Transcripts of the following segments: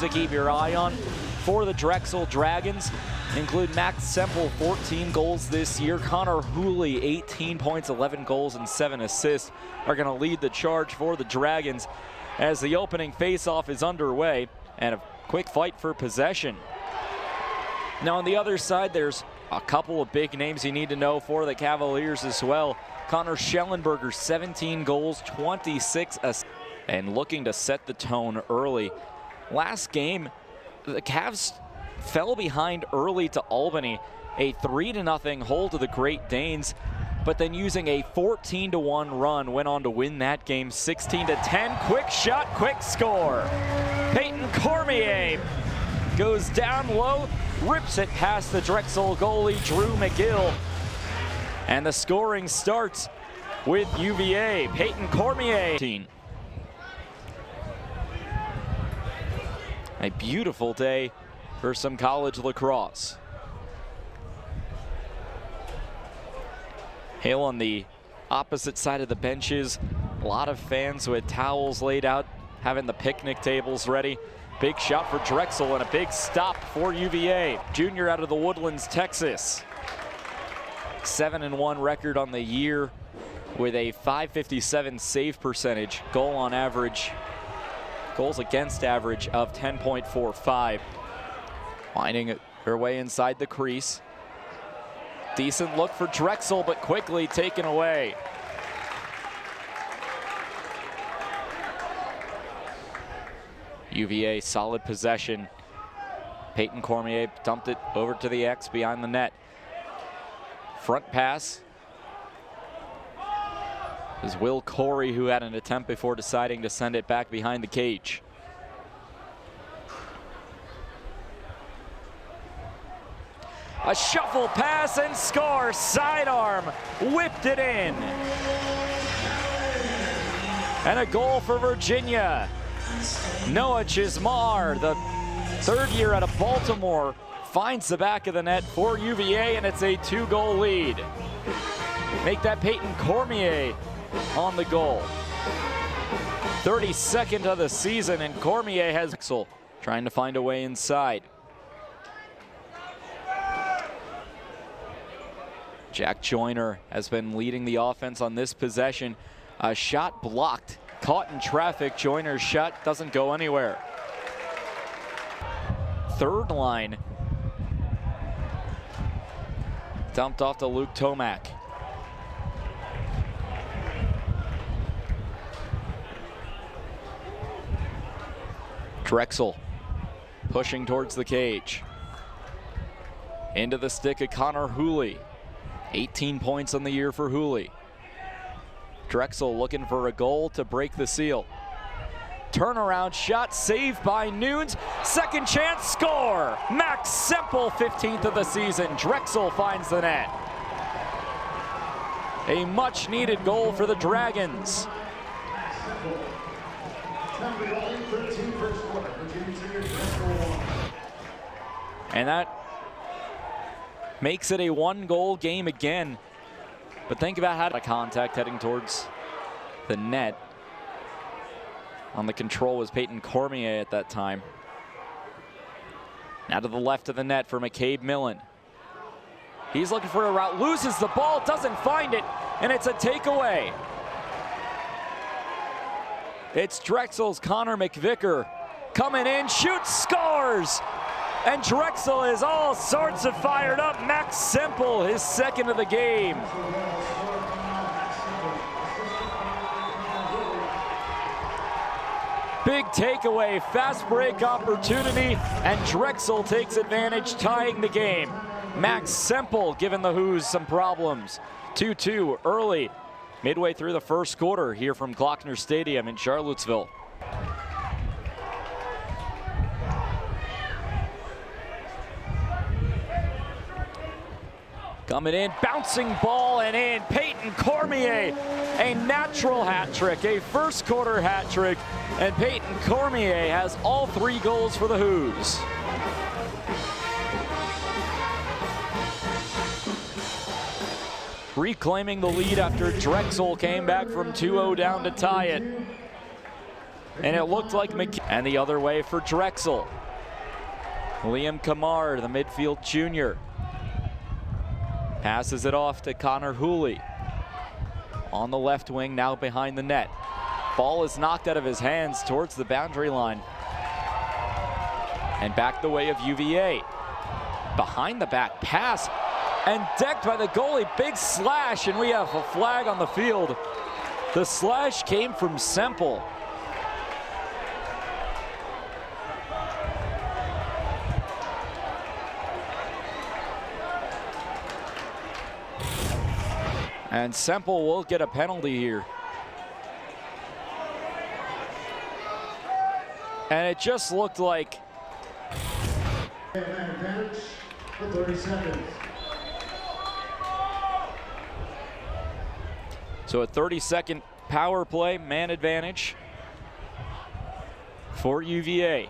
names to keep your eye on for the Drexel Dragons include Max Semple, 14 goals this year. Connor Hooley, 18 points, 11 goals, and 7 assists are going to lead the charge for the Dragons as the opening faceoff is underway and a quick fight for possession. Now on the other side, there's a couple of big names you need to know for the Cavaliers as well. Connor Schellenberger, 17 goals, 26 assists, and looking to set the tone early. Last game, the Cavs fell behind early to Albany, a 3-0 hold to the Great Danes, but then using a 14-1 run, went on to win that game 16-10. Quick shot, quick score. Peyton Cormier goes down low, rips it past the Drexel goalie, Drew McGill. And the scoring starts with UVA. Peyton Cormier. A beautiful day for some college lacrosse. Hale on the opposite side of the benches. A lot of fans with towels laid out, having the picnic tables ready. Big shot for Drexel and a big stop for UVA. Junior out of the Woodlands, Texas. 7-1 record on the year with a .557 save percentage. Goals against average of 10.45. Winding her way inside the crease. Decent look for Drexel, but quickly taken away. UVA solid possession. Peyton Cormier dumped it over to the X behind the net. Front pass. It was Will Corey who had an attempt before deciding to send it back behind the cage. A shuffle pass and score. Sidearm whipped it in. And a goal for Virginia. Noah Chismar, the third year out of Baltimore, finds the back of the net for UVA, and it's a 2-goal lead. Make that Peyton Cormier on the goal. 32nd of the season, and Cormier has Drexel trying to find a way inside. Jack Joyner has been leading the offense on this possession. A shot blocked, caught in traffic. Joyner's shot doesn't go anywhere. Third line. Dumped off to Luke Tomac. Drexel pushing towards the cage. Into the stick of Connor Hooley. 18 points on the year for Hooley. Drexel looking for a goal to break the seal. Turnaround shot saved by Nunes. Second chance, score! Max Semple, 15th of the season. Drexel finds the net. A much needed goal for the Dragons. And that makes it a 1-goal game again. But think about how contact heading towards the net. On the control was Peyton Cormier at that time. Now to the left of the net for McCabe Millen. He's looking for a route, loses the ball, doesn't find it, and it's a takeaway. It's Drexel's Connor McVicker coming in, shoots, scores! And Drexel is all sorts of fired up. Max Semple, his second of the game. Big takeaway, fast break opportunity, and Drexel takes advantage, tying the game. Max Semple giving the Hoos some problems. 2-2 early, midway through the first quarter here from Glockner Stadium in Charlottesville. Coming in, bouncing ball and in. Peyton Cormier, a natural hat trick, a first quarter hat trick, and Peyton Cormier has all 3 goals for the Hoos. Reclaiming the lead after Drexel came back from 2-0 down to tie it. and it looked like and the other way for Drexel. Liam Kamar, the midfield junior, passes it off to Connor Hooley on the left wing, now behind the net. Ball is knocked out of his hands towards the boundary line and back the way of UVA. Behind the back pass and decked by the goalie. Big slash, and we have a flag on the field. The slash came from Semple. And Semple will get a penalty here. And it just looked like advantage for 30 seconds. So a 30-second power play, man advantage for UVA.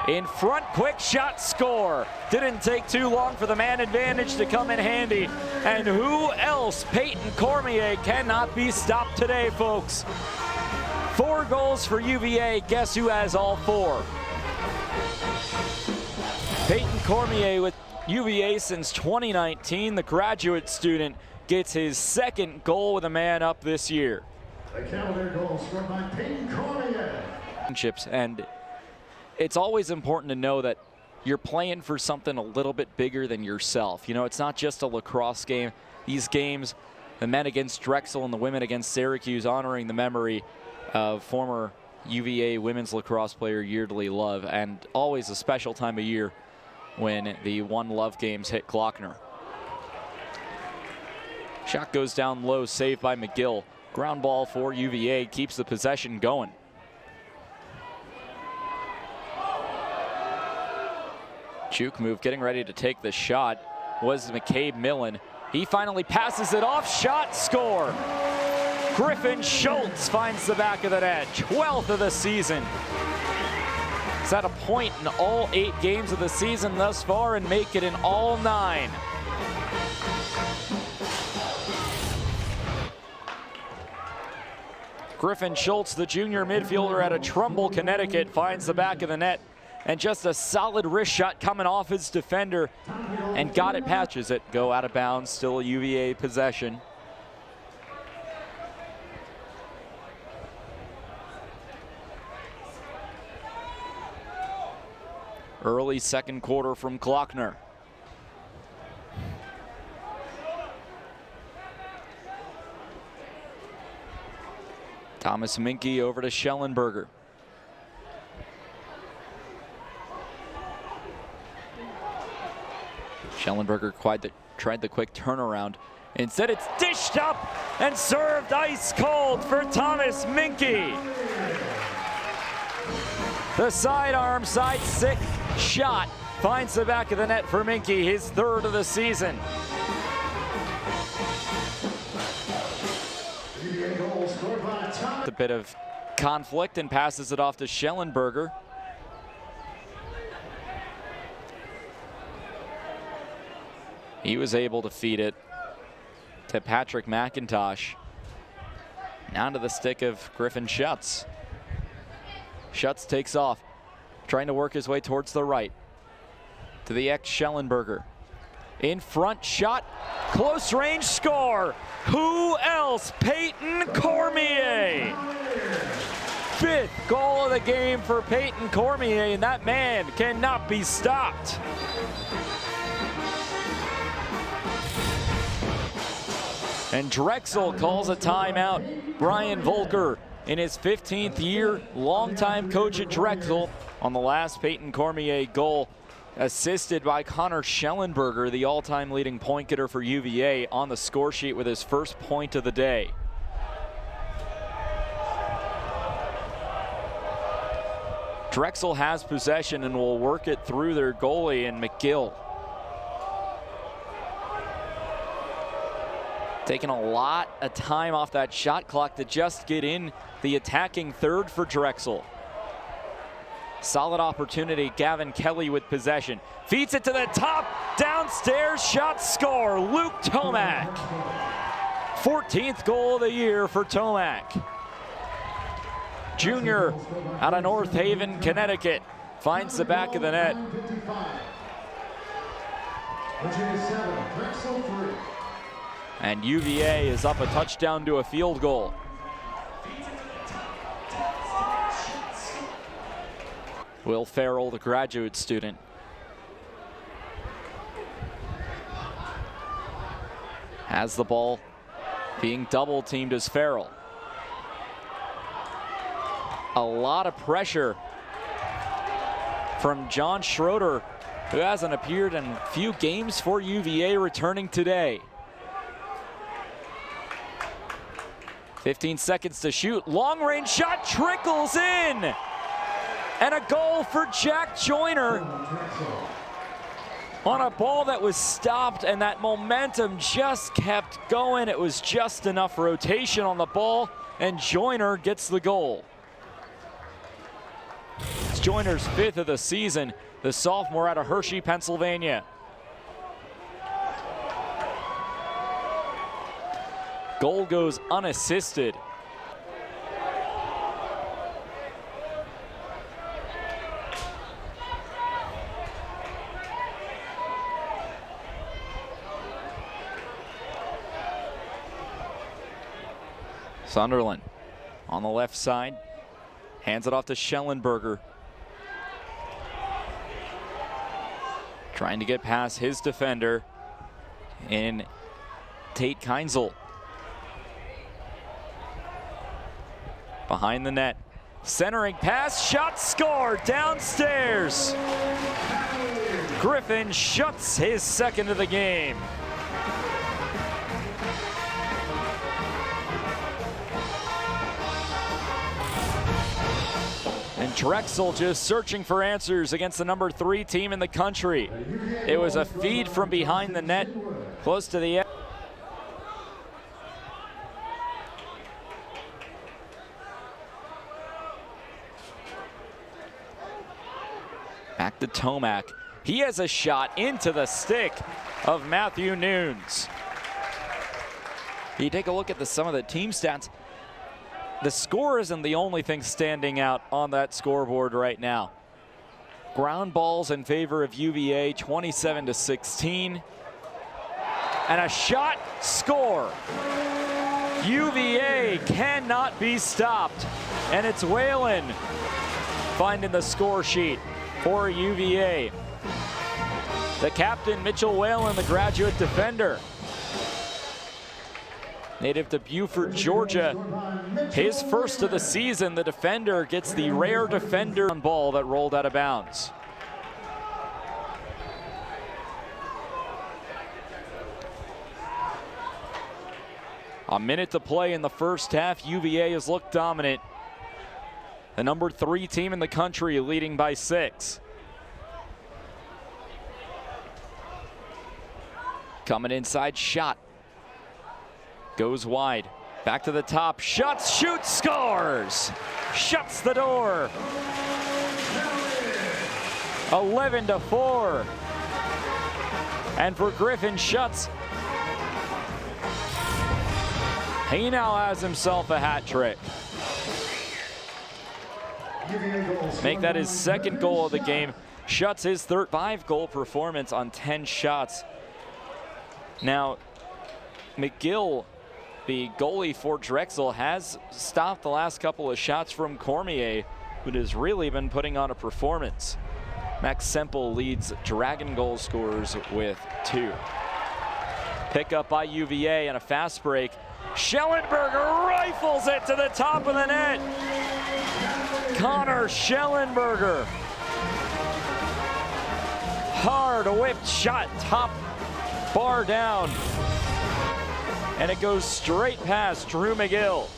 In front, quick shot, score. Didn't take too long for the man advantage to come in handy. And who else? Peyton Cormier cannot be stopped today, folks. 4 goals for UVA. Guess who has all 4? Peyton Cormier with UVA since 2019. The graduate student gets his 2nd goal with a man up this year. The calendar goal scored by Peyton Cormier. And it's always important to know that you're playing for something a little bit bigger than yourself. You know, it's not just a lacrosse game. These games, the men against Drexel and the women against Syracuse, honoring the memory of former UVA women's lacrosse player Yeardley Love, and always a special time of year when the One Love games hit Glockner. Shot goes down low, saved by McGill. Ground ball for UVA, keeps the possession going. Juke move, getting ready to take the shot, was McCabe Millen. He finally passes it off, shot, score. Griffin Schultz finds the back of the net, 12th of the season. He's at a point in all 8 games of the season thus far and make it in all 9. Griffin Schultz, the junior midfielder out of Trumbull, Connecticut, finds the back of the net. And just a solid wrist shot coming off his defender and got it, patches it, go out of bounds, still a UVA possession. Early 2nd quarter from Glockner. Thomas Minke over to Schellenberger. Schellenberger tried the quick turnaround. Instead, it's dished up and served ice cold for Thomas Minke. The sidearm, side stick shot finds the back of the net for Minke, his 3rd of the season. A bit of conflict and passes it off to Schellenberger. He was able to feed it to Patrick McIntosh. Down to the stick of Griffin Schutz. Schutz takes off, trying to work his way towards the right. To the ex-Schellenberger. In front, shot, close range, score. Who else? Peyton Cormier. 5th goal of the game for Peyton Cormier, and that man cannot be stopped. And Drexel calls a timeout. Brian Volker, in his 15th year, longtime coach at Drexel, on the last Peyton Cormier goal, assisted by Connor Schellenberger, the all-time leading point getter for UVA, on the score sheet with his 1st point of the day. Drexel has possession and will work it through their goalie and McGill. Taking a lot of time off that shot clock to just get in the attacking 3rd for Drexel. Solid opportunity, Gavin Kelly with possession. Feeds it to the top, downstairs, shot, score, Luke Tomac. 14th goal of the year for Tomac. junior out of North Haven, Connecticut, finds the back of the net. And UVA is up a touchdown to a field goal. Will Farrell, the graduate student. Has the ball, being double teamed as Farrell. A lot of pressure from John Schroeder, who hasn't appeared in a few games for UVA, returning today. 15 seconds to shoot. Long range shot trickles in. And a goal for Jack Joyner on a ball that was stopped, and that momentum just kept going. It was just enough rotation on the ball, and Joyner gets the goal. It's Joyner's 5th of the season, the sophomore out of Hershey, Pennsylvania. Goal goes unassisted. Sunderland on the left side, hands it off to Schellenberger. Trying to get past his defender in Tate Keinzel. Behind the net, centering pass, shot, score, downstairs. Griffin shuts his 2nd of the game. And Drexel just searching for answers against the number 3 team in the country. It was a feed from behind the net, close to the edge. Back to Tomac. He has a shot into the stick of Matthew Nunes. You take a look at some of the team stats. The score isn't the only thing standing out on that scoreboard right now. Ground balls in favor of UVA, 27-16. And a shot, score. UVA cannot be stopped. And it's Whalen finding the score sheet for UVA. The captain, Mitchell Whalen, the graduate defender. Native to Beaufort, Georgia. His 1st of the season, the defender gets the rare defender on ball that rolled out of bounds. A minute to play in the first half. UVA has looked dominant. The number 3 team in the country, leading by 6. Coming inside, shot. Goes wide, back to the top, shots, shoots, scores! Shuts the door. 11-4. And for Griffin Schutz, he now has himself a hat trick. Make that his 2nd goal of the game. Schutz his 5-goal performance on 10 shots. Now, McGill, the goalie for Drexel, has stopped the last couple of shots from Cormier, who has really been putting on a performance. Max Semple leads Dragon goal scorers with 2. Pick up by UVA and a fast break. Schellenberger rifles it to the top of the net. Connor Schellenberger. Hard whipped shot, top bar down. And it goes straight past Drew McGill.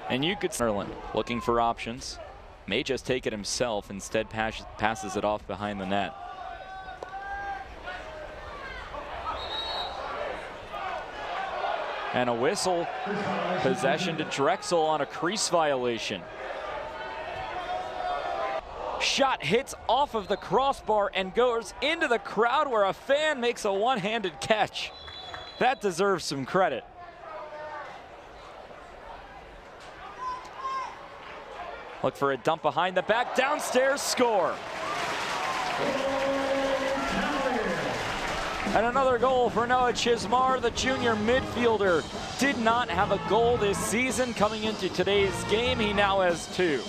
And you could Ireland looking for options. May just take it himself, instead passes it off behind the net. And a whistle, possession to Drexel on a crease violation. Shot hits off of the crossbar and goes into the crowd, where a fan makes a one-handed catch. That deserves some credit. Look for a dump behind the back, downstairs, score. And another goal for Noah Chismar, the junior midfielder. Did not have a goal this season. Coming into today's game, he now has 2.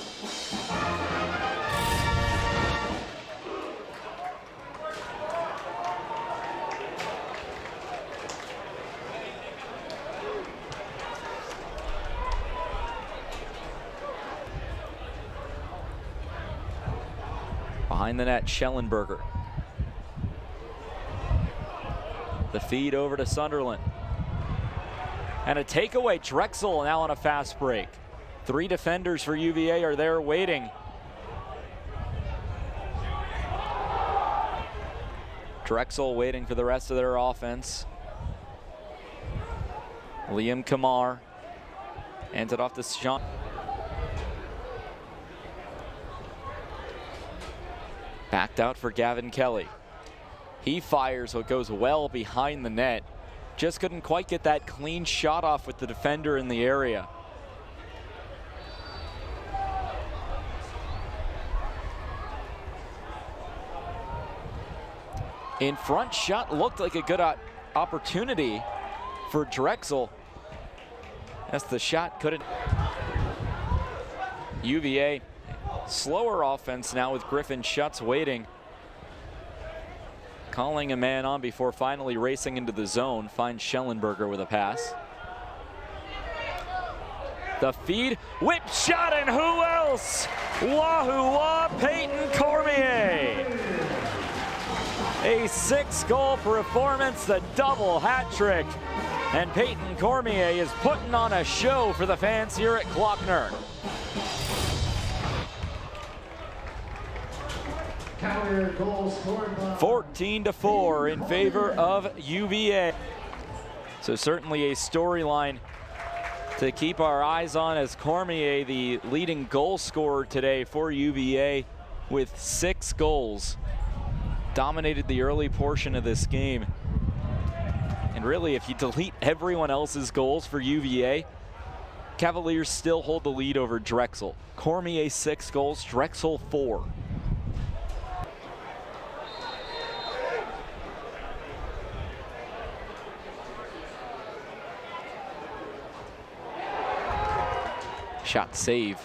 Behind the net, Schellenberger. The feed over to Sunderland. And a takeaway, Drexel now on a fast break. 3 defenders for UVA are there waiting. Drexel waiting for the rest of their offense. Liam Kamar hands it off to Sean. Backed out for Gavin Kelly. He fires what goes well behind the net. Just couldn't quite get that clean shot off with the defender in the area. In front shot looked like a good opportunity for Drexel. As the shot couldn't. UVA, slower offense now with Griffin Schutz waiting. Calling a man on before finally racing into the zone. Finds Schellenberger with a pass. The feed, whip shot, and who else? Wahoo Peyton Cormier. A 6-goal performance, the double hat trick. And Peyton Cormier is putting on a show for the fans here at Klockner. 14-4 in favor of UVA. So certainly a storyline to keep our eyes on, as Cormier, the leading goal scorer today for UVA with 6 goals, dominated the early portion of this game. And really, if you delete everyone else's goals for UVA, Cavaliers still hold the lead over Drexel. Cormier 6 goals, Drexel 4. Shot save.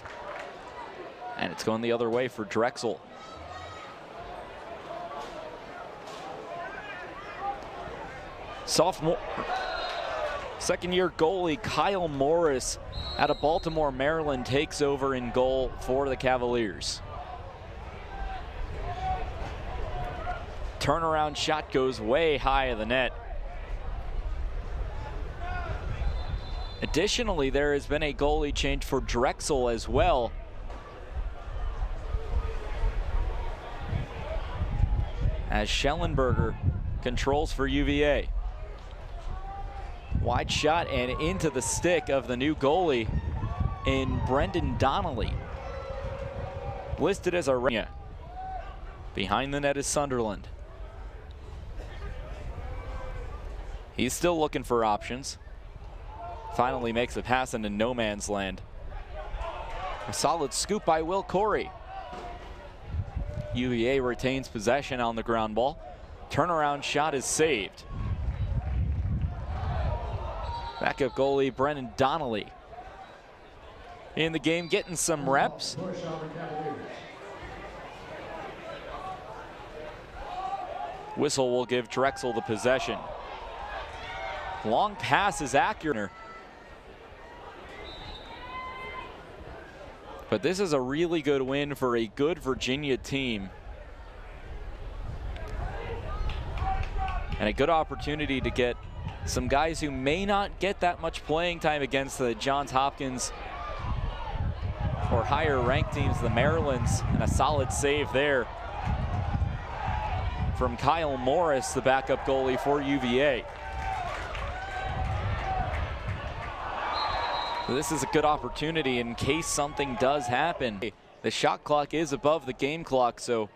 And it's going the other way for Drexel. Sophomore, second-year goalie Kyle Morris out of Baltimore, Maryland takes over in goal for the Cavaliers. Turnaround shot goes way high of the net. Additionally, there has been a goalie change for Drexel as well. As Schellenberger controls for UVA. Wide shot and into the stick of the new goalie in Brendan Donnelly. Listed as a behind the net is Sunderland. He's still looking for options. Finally makes a pass into no man's land. A solid scoop by Will Corey. UVA retains possession on the ground ball. Turnaround shot is saved. Backup goalie Brendan Donnelly in the game, getting some reps. Whistle will give Drexel the possession. Long pass is accurate. But this is a really good win for a good Virginia team. And a good opportunity to get some guys who may not get that much playing time against the Johns Hopkins or higher ranked teams, the Marylands, and a solid save there from Kyle Morris, the backup goalie for UVA. So this is a good opportunity in case something does happen. The shot clock is above the game clock, so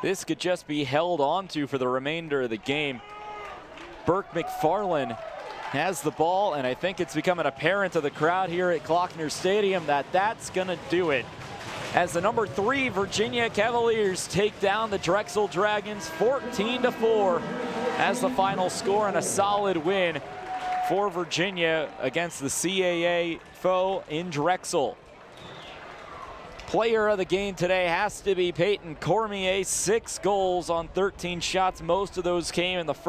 this could just be held on to for the remainder of the game. Burke McFarland has the ball, and I think it's becoming apparent to the crowd here at Klockner Stadium that that's going to do it. As the number 3 Virginia Cavaliers take down the Drexel Dragons 14-4 as the final score, and a solid win for Virginia against the CAA foe in Drexel. Player of the game today has to be Peyton Cormier, 6 goals on 13 shots. Most of those came in the first